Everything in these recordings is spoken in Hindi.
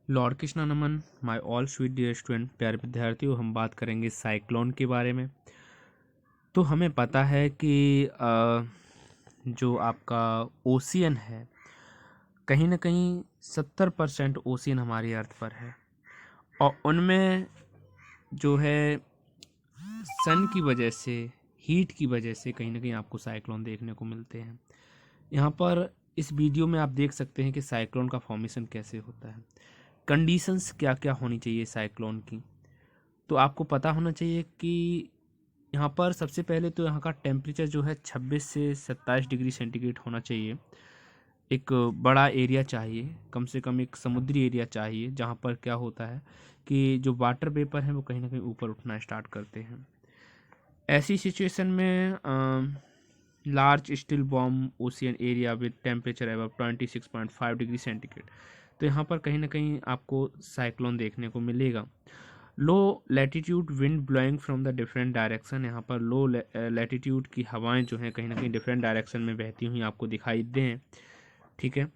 लॉर्ड कृष्णा नमन my all sweet dear student. प्यारे विद्यार्थियों, हम बात करेंगे साइक्लोन के बारे में। तो हमें पता है कि जो आपका ओशियन है, कहीं ना कहीं 70% ओशियन हमारी अर्थ पर है, और उनमें जो है सन की वजह से, हीट की वजह से कहीं ना कहीं आपको साइक्लोन देखने को मिलते हैं। यहाँ पर इस वीडियो में आप देख सकते हैं कि साइक्लोन का फॉर्मेशन कैसे होता है, कंडीशंस क्या क्या होनी चाहिए साइक्लोन की। तो आपको पता होना चाहिए कि यहाँ पर सबसे पहले तो यहाँ का टेम्परेचर जो है 26 से 27 डिग्री सेंटीग्रेड होना चाहिए। एक बड़ा एरिया चाहिए, कम से कम एक समुद्री एरिया चाहिए, जहाँ पर क्या होता है कि जो वाटर वेपर हैं वो कहीं ना कहीं ऊपर उठना स्टार्ट करते हैं। ऐसी सिचुएशन में large steel bomb ocean area with temperature above 26.5 degree centigrade, तो यहाँ पर कहीं ना कहीं आपको साइक्लोन देखने को मिलेगा। Low latitude wind blowing from the different direction, यहाँ पर लो लैटिट्यूड की हवाएं जो हैं कहीं ना कहीं डिफरेंट डायरेक्शन में बहती हुई आपको दिखाई दें। ठीक है,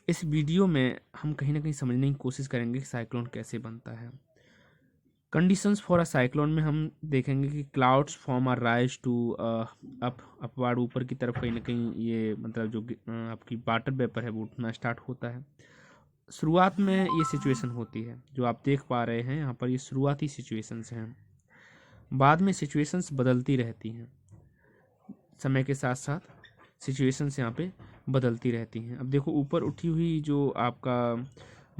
इस वीडियो में हम कहीं ना कहीं समझने की कोशिश करेंगे कि साइक्लोन कैसे बनता है। कंडीशंस फॉर अ साइक्लोन में हम देखेंगे कि clouds form are rise to upward, ऊपर की तरफ कहीं ना कहीं ये मतलब जो आपकी वाटर वेपर है वो उठना स्टार्ट होता है। शुरुआत में ये सिचुएशन होती है जो आप देख पा रहे हैं, यहाँ पर ये शुरुआती सिचुएशंस हैं। बाद में सिचुएशंस बदलती रहती हैं, समय के साथ साथ सिचुएशंस यहाँ पे बदलती रहती हैं। अब देखो, ऊपर उठी हुई जो आपका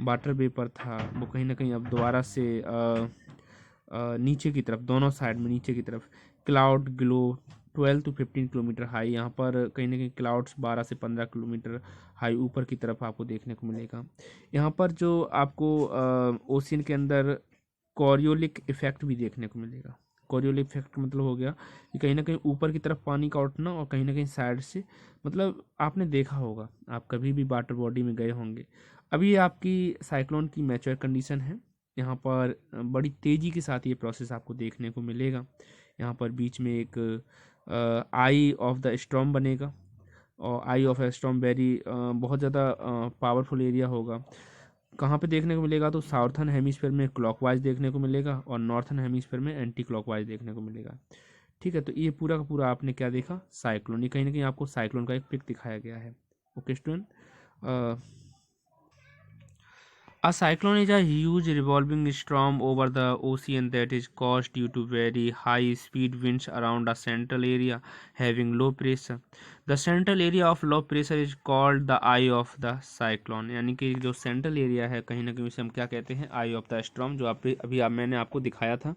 वाटर वेपर था वो कहीं ना कहीं अब दोबारा से नीचे की तरफ, दोनों साइड में नीचे की तरफ cloud glow 12 to 15 kilometre high, यहाँ पर कहीं ना कहीं क्लाउड्स 12 से 15 किलोमीटर हाई ऊपर की तरफ आपको देखने को मिलेगा। यहाँ पर जो आपको ओशियन के अंदर कॉरियोलिक इफेक्ट भी देखने को मिलेगा। कॉरियोलिक इफेक्ट मतलब हो गया कि कहीं ना कहीं ऊपर की तरफ पानी का उठना और कहीं ना कहीं साइड से, मतलब आपने देखा होगा, आप कभी भी वाटर बॉडी में गए होंगे। अभी आपकी साइक्लोन की मैच्योर कंडीशन है, यहाँ पर बड़ी तेज़ी के साथ ये प्रोसेस आपको देखने को मिलेगा। यहाँ पर बीच में एक आई ऑफ द स्टॉर्म बनेगा, और आई ऑफ ए स्टॉर्म वेरी बहुत ज़्यादा पावरफुल एरिया होगा। कहाँ पे देखने को मिलेगा, तो साउथर्न हेमिस्फेयर में क्लॉकवाइज देखने को मिलेगा और नॉर्थर्न हेमिस्फेयर में एंटी क्लॉकवाइज देखने को मिलेगा। ठीक है, तो ये पूरा का पूरा आपने क्या देखा, साइक्लोन। ये कहीं ना कहीं आपको साइक्लोन का एक पिक दिखाया गया है। Okay student, a cyclone is a huge revolving storm over the ocean that is caused due to very high speed winds around a central area having low pressure. The central area of low pressure is called the eye of the cyclone, यानी कि जो सेंट्रल एरिया है कहीं ना कहीं उसे हम क्या कहते हैं, आई ऑफ द स्टॉर्म, जो अभी मैंने आपको दिखाया था,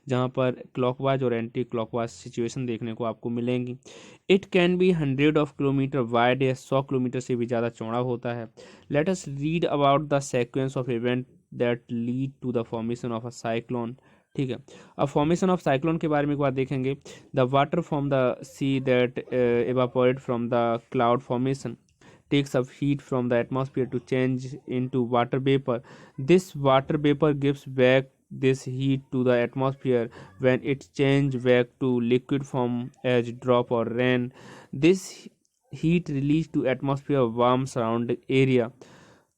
जहाँ पर क्लॉकवाइज और एंटी क्लॉकवाइज सिचुएशन देखने को आपको मिलेंगी। It can be 100 kilometre wide, या 100 किलोमीटर से भी ज़्यादा चौड़ा होता है। Let us read about the sequence of event that lead to the formation of a cyclone। ठीक है, अब फॉर्मेशन ऑफ साइक्लोन के बारे में एक बार देखेंगे। The water from the see that evaporate from the cloud formation takes up heat from the atmosphere to change into water vapor. This water vapor gives back this heat to the atmosphere when it change back to liquid form as drop or rain. This heat released to atmosphere warm surrounding area।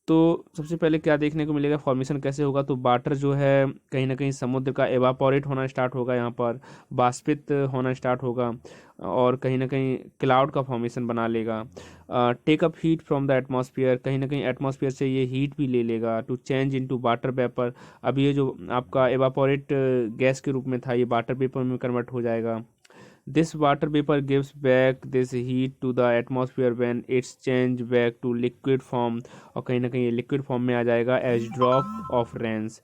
तो सबसे पहले क्या देखने को मिलेगा, फॉर्मेशन कैसे होगा, तो वाटर जो है कहीं ना कहीं समुद्र का एवापोरेट होना स्टार्ट होगा, यहाँ पर बाष्पित होना स्टार्ट होगा, और कहीं ना कहीं क्लाउड का फॉर्मेशन बना लेगा। Take up heat from the atmosphere, कहीं ना कहीं एटमॉस्फेयर से ये हीट भी ले लेगा to change into water vapour. अब ये जो आपका एवापोरेट गैस के रूप में था, ये वाटर वेपर में कन्वर्ट हो जाएगा। This water vapor gives back this heat to the atmosphere when it's changed back to liquid form, और कहीं ना कहीं ये liquid form में आ जाएगा as drop of rains,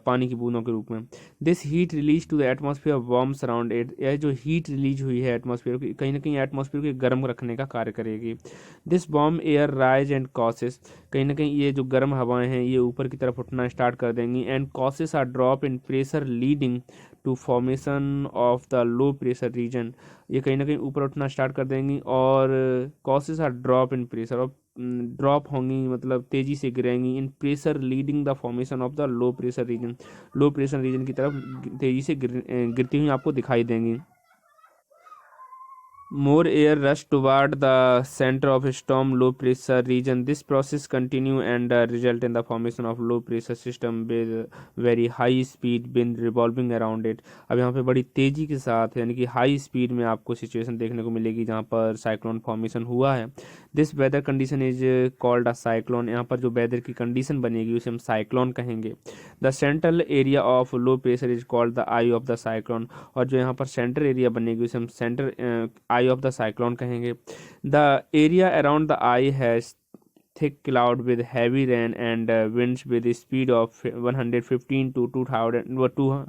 पानी की बूंदों के रूप में। This heat released to the atmosphere warms around it, यह जो heat release हुई है एटमॉस्फेयर की, कहीं ना कहीं एटमॉस्फेयर को गर्म रखने का कार्य करेगी। This warm air rise and causes, कहीं ना कहीं ये जो गर्म हवाएं हैं ये ऊपर की तरफ उठना स्टार्ट कर देंगी, and causes a drop in pressure leading to formation of the low pressure region. ये कहीं ना कहीं ऊपर उठना स्टार्ट कर देंगी, और causes are drop in pressure, और ड्रॉप होंगी मतलब तेज़ी से गिरेंगी, in pressure leading the formation of the low pressure region. Low pressure region की तरफ तेज़ी से गिरती हुई आपको दिखाई देंगी। more air rush toward the center of a storm low pressure region. This process continue and result in the formation of low pressure system with very high speed wind revolving around it. अब यहाँ पे बड़ी तेजी के साथ यानी कि हाई स्पीड में आपको सिचुएशन देखने को मिलेगी जहाँ पर साइक्लोन फॉर्मेशन हुआ है. This weather condition is called a cyclone. यहाँ पर जो वेदर की कंडीशन बनेगी उसे हम साइक्लोन कहेंगे. The central area of low pressure is called the eye of the cyclone. और जो यहाँ पर सेंटर एरिया बनेगी उसे हम centre eye of the cyclone कहेंगे. The area around the eye has thick cloud with heavy rain and winds with a speed of 115 to 2000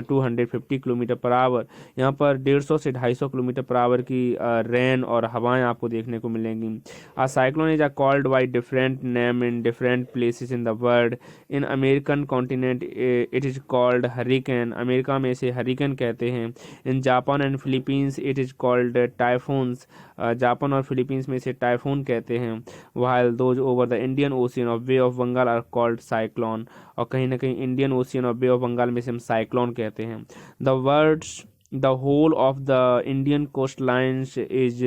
250 kilometre per hour. यहाँ पर 150 से 250 किलोमीटर पर आवर की रेन और हवाएं आपको देखने को मिलेंगी. A cyclone is called by different name in different places in the world. In American continent it is called hurricane. America में इसे हरिकेन कहते हैं. In Japan and Philippines it is called typhoons. Japan और फिलीपींस में इसे टाइफून कहते हैं. while those over the Indian Ocean of Bay of Bengal are called cyclone. और कहीं ना कहीं इंडियन ओशियन और बे ऑफ बंगाल में से हम साइक्लोन कहते हैं. The words the whole of the Indian coast lines is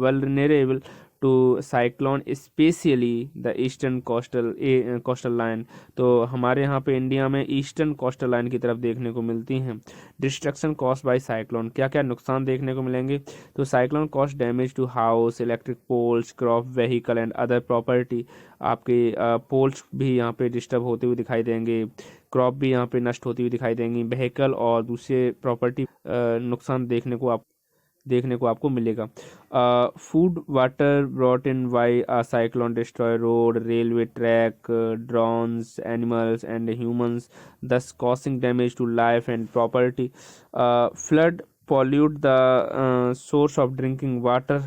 vulnerable to cyclone specially the eastern coastal line. तो हमारे यहाँ पे इंडिया में ईस्टर्न कोस्टल लाइन की तरफ देखने को मिलती हैं. Destruction cost by cyclone. क्या क्या नुकसान देखने को मिलेंगे. तो cyclone cost damage to house, electric poles, crop vehicle and other property. आपके पोल्स भी यहाँ पे डिस्टर्ब होते हुए दिखाई देंगे. क्रॉप भी यहाँ पे नष्ट होती हुई दिखाई देंगी. व्हीकल और दूसरे प्रॉपर्टी नुकसान देखने को आपको मिलेगा. Food water brought in by a cyclone destroy road, railway track, drones, animals and humans, thus causing damage to life and property. Flood pollute the source of drinking water.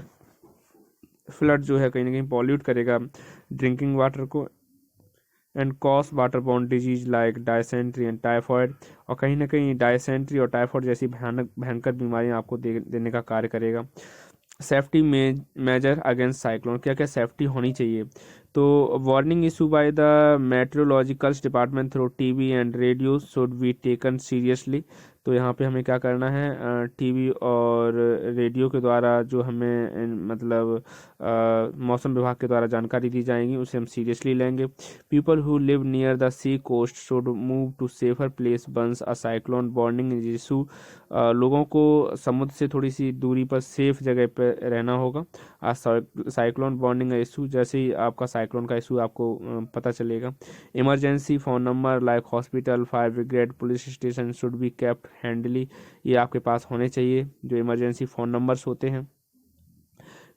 Flood जो है कहीं ना कहीं पॉल्यूट करेगा ड्रिंकिंग वाटर को. And cause water borne disease like dysentery and typhoid. और कहीं ना कहीं डायसेंट्री और टाइफॉइड जैसी भयंकर बीमारियां आपको देने का कार्य करेगा. Safety measure against cyclone. क्या क्या सेफ्टी होनी चाहिए. तो warning issue by the meteorologicals department through TV and radio should be taken seriously. तो यहाँ पे हमें क्या करना है. टीवी और रेडियो के द्वारा जो हमें मतलब मौसम विभाग के द्वारा जानकारी दी जाएगी उसे हम सीरियसली लेंगे. People who live near the sea coast should move to safer place once a cyclone warning issue. लोगों को समुद्र से थोड़ी सी दूरी पर सेफ जगह पर रहना होगा. साइक्लोन वार्निंग इशू जैसे ही आपका साइक्लोन का इशू आपको पता चलेगा. Emergency phone number like hospital, fire brigade, police station should be kept handy. ये आपके पास होने चाहिए जो इमरजेंसी फ़ोन नंबर्स होते हैं.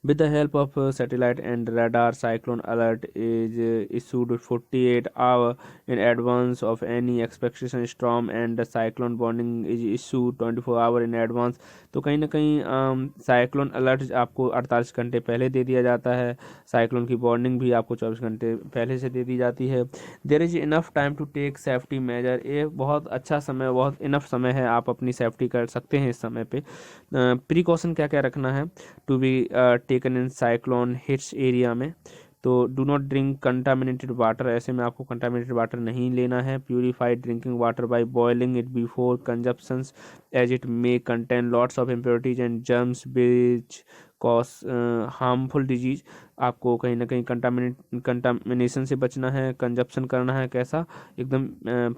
With the help of satellite and radar, cyclone alert is issued 48 hours in advance of any expectation storm and the cyclone warning is issued 24 hours in advance. तो कहीं ना कहीं साइक्लोन अलर्ट आपको 48 घंटे पहले दे दिया जाता है. साइक्लोन की वार्निंग भी आपको 24 घंटे पहले से दे दी जाती है. There is enough time to take safety measure. ये बहुत अच्छा समय, बहुत इनफ समय है, आप अपनी सेफ्टी कर सकते हैं इस समय पे. प्रिकॉशन क्या क्या रखना है to be taken in cyclone hits area में. तो do not drink contaminated water. ऐसे में आपको कंटामिनेटेड वाटर नहीं लेना है. Purified drinking water by boiling it before consumptions as it may contain lots of impurities and germs which cause harmful disease. आपको कहीं ना कहीं कंटामिनेशन से बचना है. कंजप्शन करना है कैसा, एकदम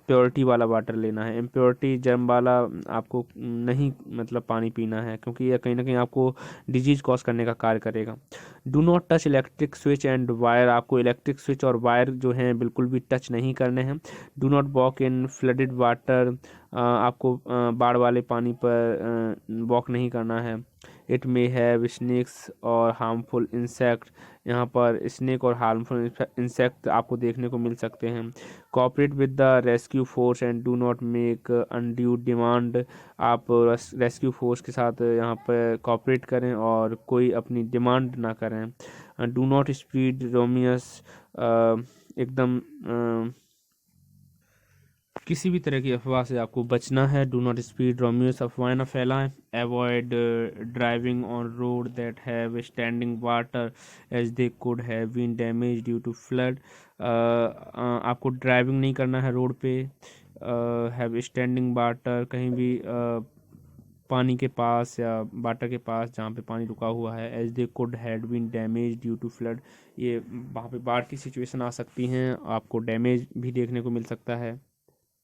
प्योरिटी वाला वाटर लेना है. इम्प्योरिटी जर्म वाला आपको नहीं मतलब पानी पीना है क्योंकि यह कहीं ना कहीं आपको डिजीज कॉज करने का कार्य करेगा. Do not touch electric switch and wire. आपको इलेक्ट्रिक स्विच और वायर जो हैं बिल्कुल भी टच नहीं करने हैं. Do not walk in flooded water. आपको बाढ़ वाले पानी पर वॉक नहीं करना है. इट मे हैव स्नेक्स और हार्मफुल इंसेक्ट. यहाँ पर स्नेक और हार्मफुल इंसेक्ट आपको देखने को मिल सकते हैं. Cooperate with the rescue force and do not make undue demand. आप रेस्क्यू फोर्स के साथ यहाँ पर कॉपरेट करें और कोई अपनी डिमांड ना करें. Do not spread रोमियस. एकदम किसी भी तरह की अफवाह से आपको बचना है. Do not spread rumours. अफवाहें न फैलाएं. Avoid driving on road that have standing water as they could have been damage due to flood. आपको ड्राइविंग नहीं करना है रोड पे. Have standing water. कहीं भी पानी के पास या वाटर के पास जहाँ पे पानी रुका हुआ है, as they could had been damage due to flood, ये वहाँ पे बाढ़ की सिचुएशन आ सकती हैं, आपको डैमेज भी देखने को मिल सकता है।